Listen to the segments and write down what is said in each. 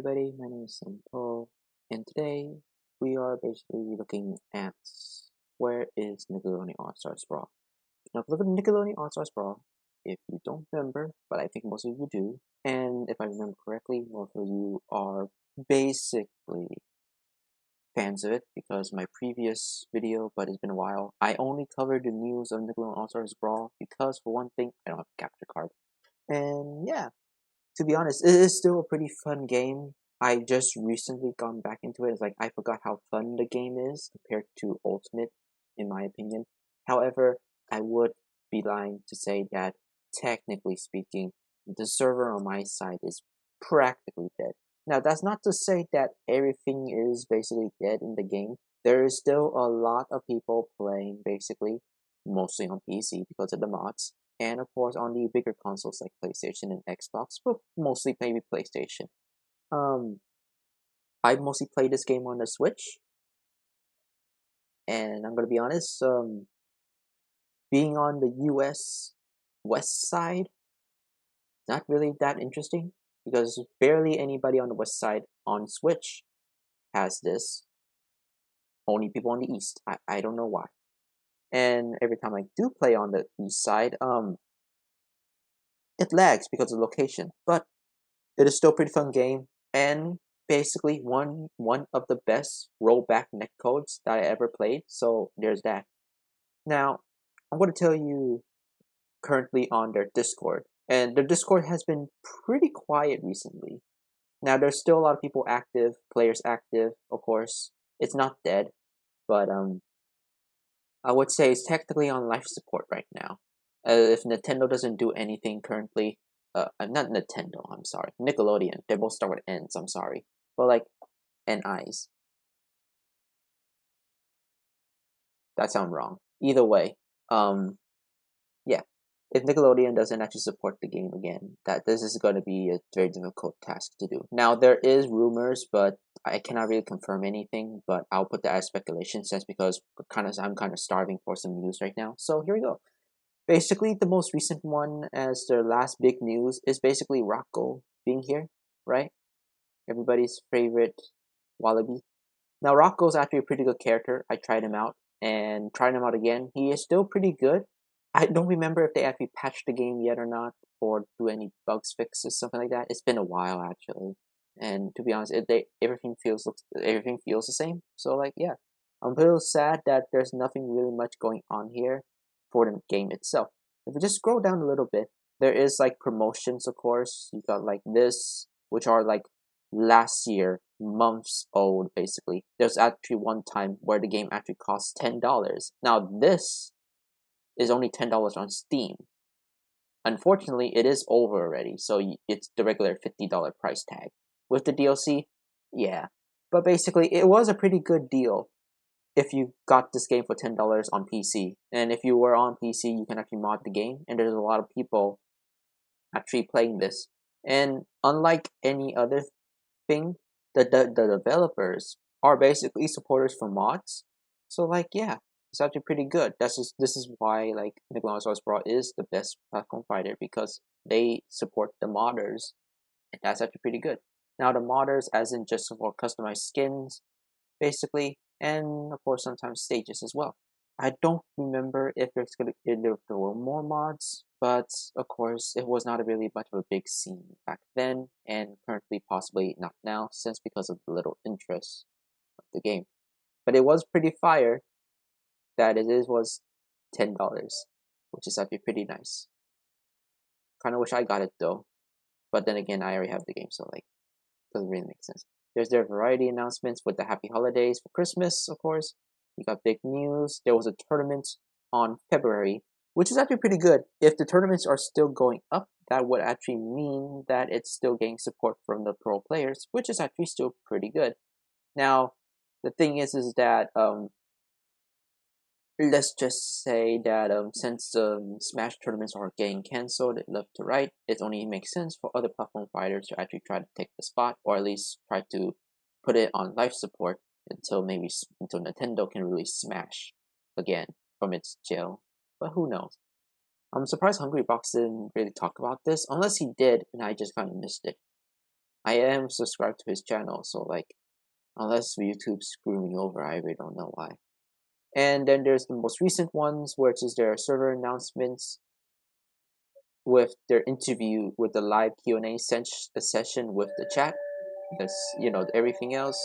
everybody, my name is Paul, and today we are basically looking at where is Nickelodeon All-Star Brawl. Now, if you look at Nickelodeon All-Star Brawl, if you don't remember, but I think most of you do, and if I remember correctly, most of you are basically fans of it because my previous video, but it's been a while, I only covered the news of Nickelodeon All-Star Brawl because for one thing, I don't have a capture card. And yeah, to be honest, it is still a pretty fun game. I just recently gone back into it. It's like I forgot how fun the game is compared to Ultimate, in my opinion. However, I would be lying to say that technically speaking, the server on my side is practically dead. Now, that's not to say that everything is basically dead in the game. There is still a lot of people playing, basically, mostly on PC because of the mods, and of course on the bigger consoles like PlayStation and Xbox, but mostly maybe PlayStation. I mostly play this game on the Switch, and I'm gonna be honest, being on the US West side, not really that interesting because barely anybody on the West side on Switch has this. Only people on the East. I don't know why. And every time I do play on the East side, it lags because of the location, but it is still a pretty fun game, and basically one of the best rollback netcodes that I ever played, so there's that. Now, I'm going to tell you currently on their Discord, and their Discord has been pretty quiet recently. Now, there's still a lot of people active, players active, of course. It's not dead, but I would say it's technically on life support right now. If Nintendo doesn't do anything currently, not Nintendo, I'm sorry, Nickelodeon, they both start with N's, I'm sorry, but like, N-I's. That sounds wrong. Either way, yeah, if Nickelodeon doesn't actually support the game again, that this is going to be a very difficult task to do. Now, there is rumors, but I cannot really confirm anything, but I'll put that as speculation since because I'm kind of starving for some news right now. So here we go. Basically, the most recent one as their last big news is basically Rocco being here, right? Everybody's favorite Wallaby. Now, Rocco's actually a pretty good character. I tried him out and tried him out again. He is still pretty good. I don't remember if they actually patched the game yet or not, or do any bugs fixes, something like that. It's been a while actually, and to be honest, everything feels the same. So like, yeah, I'm a little sad that there's nothing really much going on here for the game itself. If we just scroll down a little bit, there is like promotions, of course. You got like this, which are like last year, months old basically. There's actually one time where the game actually cost $10. Now this is only $10 on Steam. Unfortunately, it is over already, so it's the regular $50 price tag. With the DLC, yeah. But basically, it was a pretty good deal if you got this game for $10 on PC. And if you were on PC, you can actually mod the game, and there's a lot of people actually playing this. And unlike any other thing, the developers are basically supporters for mods. So like, yeah, it's actually pretty good. This is why like Nickelodeon All-Star is the best platform fighter because they support the modders, and that's actually pretty good. Now the modders, as in just for customized skins, basically, and of course sometimes stages as well. I don't remember if there were more mods, but of course it was not really much of a big scene back then, and currently possibly not now, since because of the little interest of the game. But it was pretty fire that was $10, which is actually pretty nice. Kind of wish I got it though, but then again I already have the game, so like doesn't really make sense. There's their variety announcements with the happy holidays for Christmas, of course. We got big news. There was a tournament on February, which is actually pretty good. If the tournaments are still going up, that would actually mean that it's still getting support from the pro players, which is actually still pretty good. Now, the thing is that let's just say that since Smash tournaments are getting cancelled left to right, it only makes sense for other platform fighters to actually try to take the spot, or at least try to put it on life support until Nintendo can release Smash again from its jail. But who knows? I'm surprised Hungrybox didn't really talk about this, unless he did and I just kind of missed it. I am subscribed to his channel, so like, unless YouTube screw me over, I really don't know why. And then there's the most recent ones, which is their server announcements with their interview with the live Q&A session with the chat, this, you know, everything else,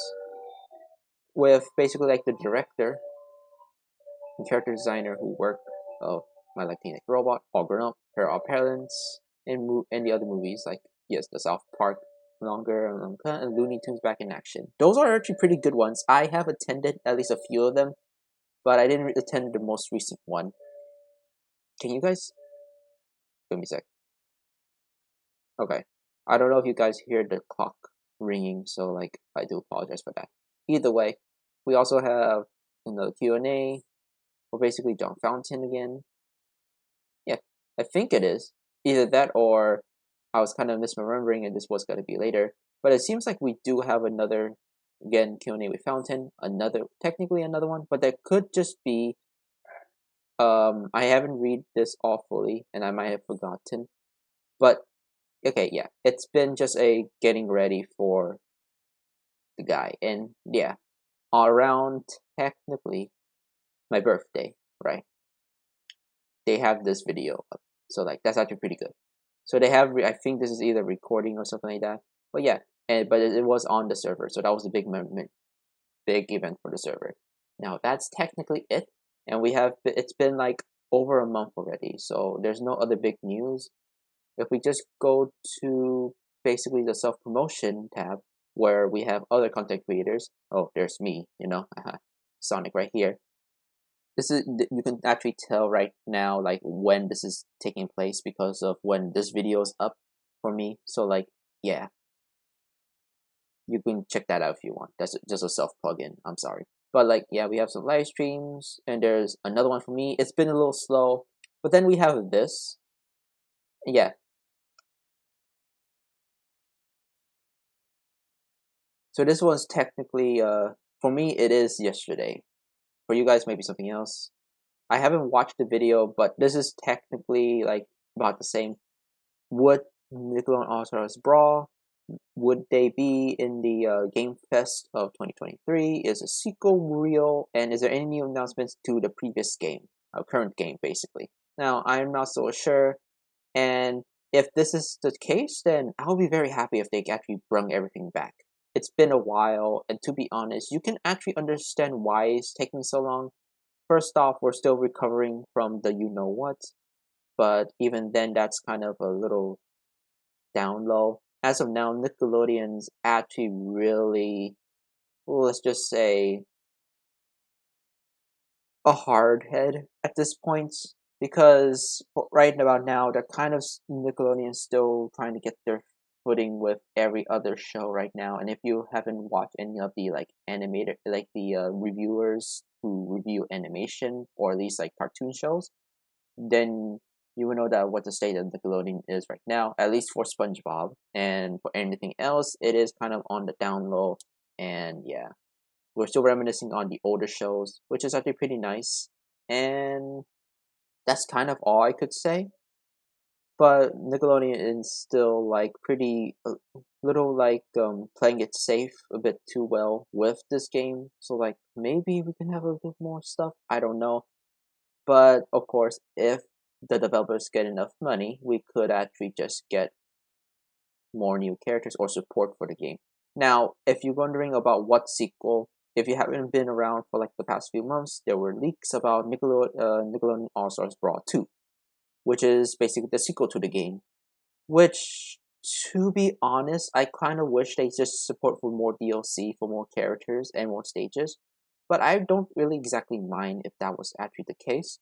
with basically like the director and character designer who worked My Life Teenage Robot, All Grown Up, Pair of Parents, and the other movies like, yes, the South Park Longer and Looney Tunes Back in Action. Those are actually pretty good ones. I have attended at least a few of them, but I didn't attend the most recent one. Can you guys give me a sec? Okay. I don't know if you guys hear the clock ringing, so like I do apologize for that. Either way, we also have another Q&A for basically John Fountain again. Yeah, I think it is. Either that or I was kind of misremembering and this was going to be later. But it seems like we do have another, again, Q&A with Fountain, technically another one, but that could just be, I haven't read this all fully and I might have forgotten. But, okay, yeah, it's been just a getting ready for the guy. And yeah, around technically my birthday, right? They have this video up. So like that's actually pretty good. So they have I think this is either recording or something like that. But yeah, but it was on the server, so that was a big event for the server. Now that's technically it, and it's been like over a month already, so there's no other big news. If we just go to basically the self-promotion tab where we have other content creators. Oh, there's me, you know, Sonic right here. You can actually tell right now like when this is taking place because of when this video is up for me. So like, yeah, you can check that out if you want. That's just a self plugin. I'm sorry, but like, yeah, we have some live streams and there's another one for me. It's been a little slow, but then we have this. Yeah. So this one's technically for me it is yesterday. For you guys, maybe something else. I haven't watched the video, but this is technically like about the same. Would Nickelodeon All-Stars Brawl, would they be in the Game Fest of 2023? Is a sequel real? And is there any new announcements to the previous game, current game, basically? Now, I'm not so sure, and if this is the case, then I'll be very happy if they actually bring everything back. It's been a while, and to be honest, you can actually understand why it's taking so long. First off, we're still recovering from the you-know-what, but even then, that's kind of a little down low. As of now, Nickelodeon's actually really, let's just say, a hard head at this point, because right about now, they're kind of Nickelodeon still trying to get their footing with every other show right now. And if you haven't watched any of the like animated, like the reviewers who review animation or at least like cartoon shows, then you will know that what the state of Nickelodeon is right now, at least for SpongeBob. And for anything else, it is kind of on the down low. And yeah, we're still reminiscing on the older shows, which is actually pretty nice. And that's kind of all I could say. But Nickelodeon is still like pretty little like playing it safe a bit too well with this game. So like maybe we can have a bit more stuff. I don't know. But of course, if the developers get enough money, we could actually just get more new characters or support for the game. Now, if you're wondering about what sequel, if you haven't been around for like the past few months, there were leaks about Nickelodeon All-Stars Brawl 2, which is basically the sequel to the game. Which, to be honest, I kind of wish they just support for more DLC, for more characters and more stages. But I don't really exactly mind if that was actually the case.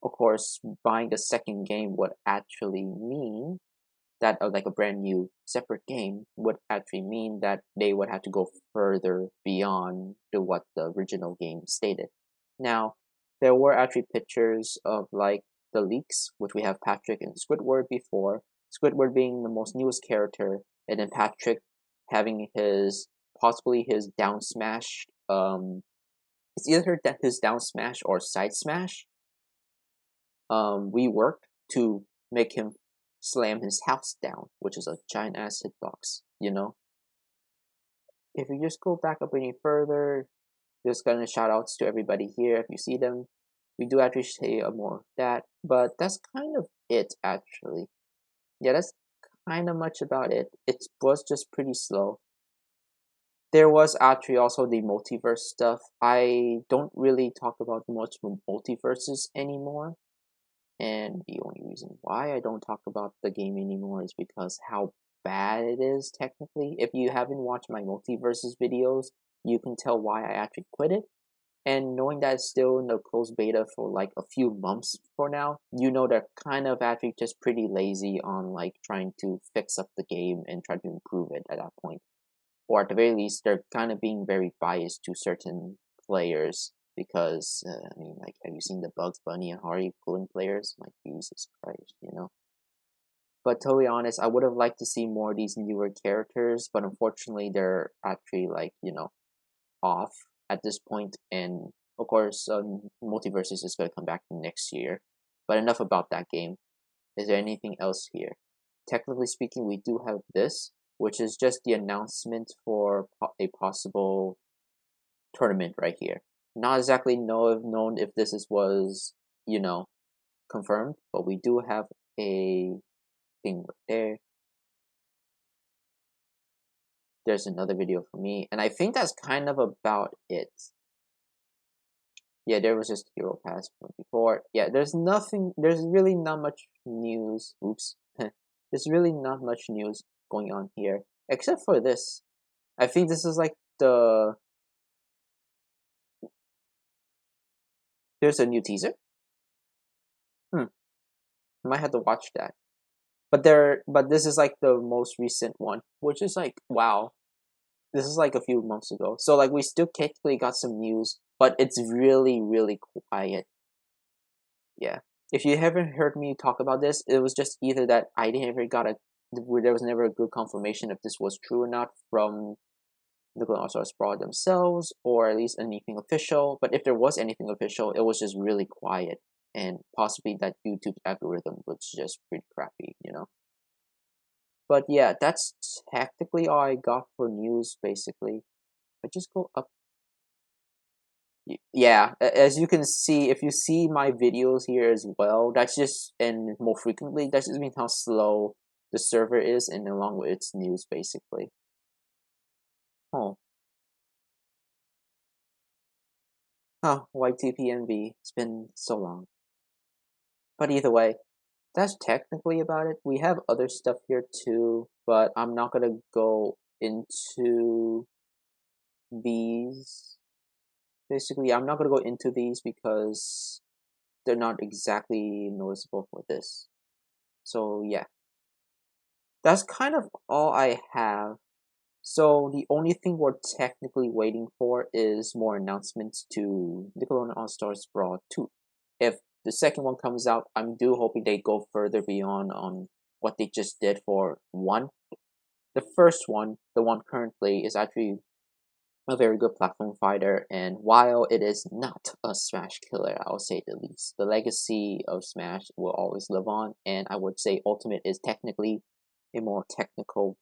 Of course, buying the second game would actually mean that like a brand new separate game would actually mean that they would have to go further beyond to what the original game stated. Now, there were actually pictures of like the leaks, which we have Patrick and Squidward before. Squidward being the most newest character, and then Patrick having possibly his down smash. It's either his down smash or side smash. We worked to make him slam his house down, which is a giant ass hitbox. you know. If you just go back up any further, just gonna shout outs to everybody here if you see them. We do actually say more of that, but that's kind of it actually. Yeah, that's kind of much about it. It was just pretty slow. There was actually also the multiverse stuff. I don't really talk about much multiverses anymore. And the only reason why I don't talk about the game anymore is because how bad it is technically. If you haven't watched my multiverses videos, you can tell why I actually quit it. And knowing that it's still in the closed beta for like a few months for now, you know they're kind of actually just pretty lazy on like trying to fix up the game and try to improve it at that point. Or at the very least, they're kind of being very biased to certain players because, I mean, like, have you seen the Bugs Bunny and Harley Quinn players? Like, Jesus Christ, you know? But to be honest, I would have liked to see more of these newer characters, but unfortunately, they're actually, like, you know, off at this point. And, of course, Multiverses is going to come back next year. But enough about that game. Is there anything else here? Technically speaking, we do have this, which is just the announcement for a possible tournament right here. Not exactly known if this was, you know, confirmed, but we do have a thing right there. There's another video for me, and I think that's kind of about it. Yeah, there was just Hero Pass from before. Yeah, there's really not much news. Oops. There's really not much news going on here, except for this. I think this is like there's a new teaser. I might have to watch that. But this is like the most recent one, which is like, wow. This is like a few months ago. So like we still technically got some news, but it's really, really quiet. Yeah. If you haven't heard me talk about this, it was just either that I never got there was never a good confirmation if this was true or not from Nickelodeon All-Star Brawl themselves, or at least anything official. But if there was anything official, it was just really quiet, and possibly that YouTube algorithm was just pretty crappy, you know. But yeah, that's technically all I got for news. Basically, I just go up. Yeah, as you can see, if you see my videos here as well, that's just, and more frequently, that's just means how slow the server is, and along with its news, basically. Oh. Oh, YTPMV. It's been so long. But either way, that's technically about it. We have other stuff here too, but I'm not gonna go into these. Basically, I'm not gonna go into these because they're not exactly noticeable for this. So yeah, that's kind of all I have. So the only thing we're technically waiting for is more announcements to Nickelodeon All-Stars Brawl 2. If the second one comes out, I'm hoping they go further beyond on what they just did for 1. The first one, the one currently, is actually a very good platform fighter, and while it is not a Smash killer, I'll say the least, the legacy of Smash will always live on, and I would say Ultimate is technically a more technical,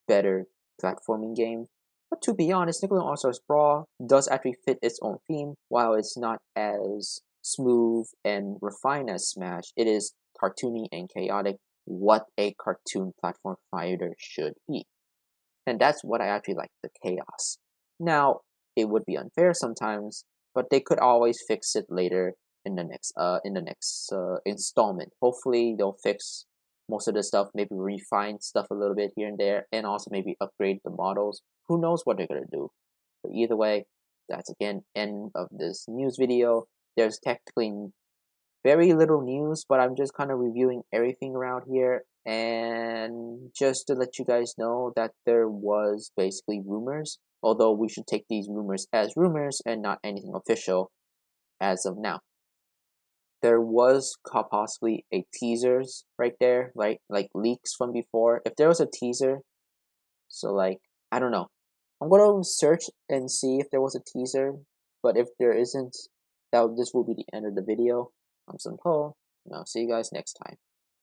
better platforming game. But to be honest, Nickelodeon All-Stars Brawl does actually fit its own theme. While it's not as smooth and refined as Smash, it is cartoony and chaotic, what a cartoon platform fighter should be. And that's what I actually like, the chaos. Now, it would be unfair sometimes, but they could always fix it later in the next installment. Hopefully they'll fix most of the stuff, maybe refine stuff a little bit here and there, and also maybe upgrade the models. Who knows what they're gonna do? But either way, that's again end of this news video. There's technically very little news, but I'm just kind of reviewing everything around here, and just to let you guys know that there was basically rumors, although we should take these rumors as rumors and not anything official as of now. There was possibly a teasers right there, right? Like leaks from before. If there was a teaser, so like, I don't know. I'm gonna search and see if there was a teaser, but if there isn't, this will be the end of the video. I'm Simpo, and I'll see you guys next time.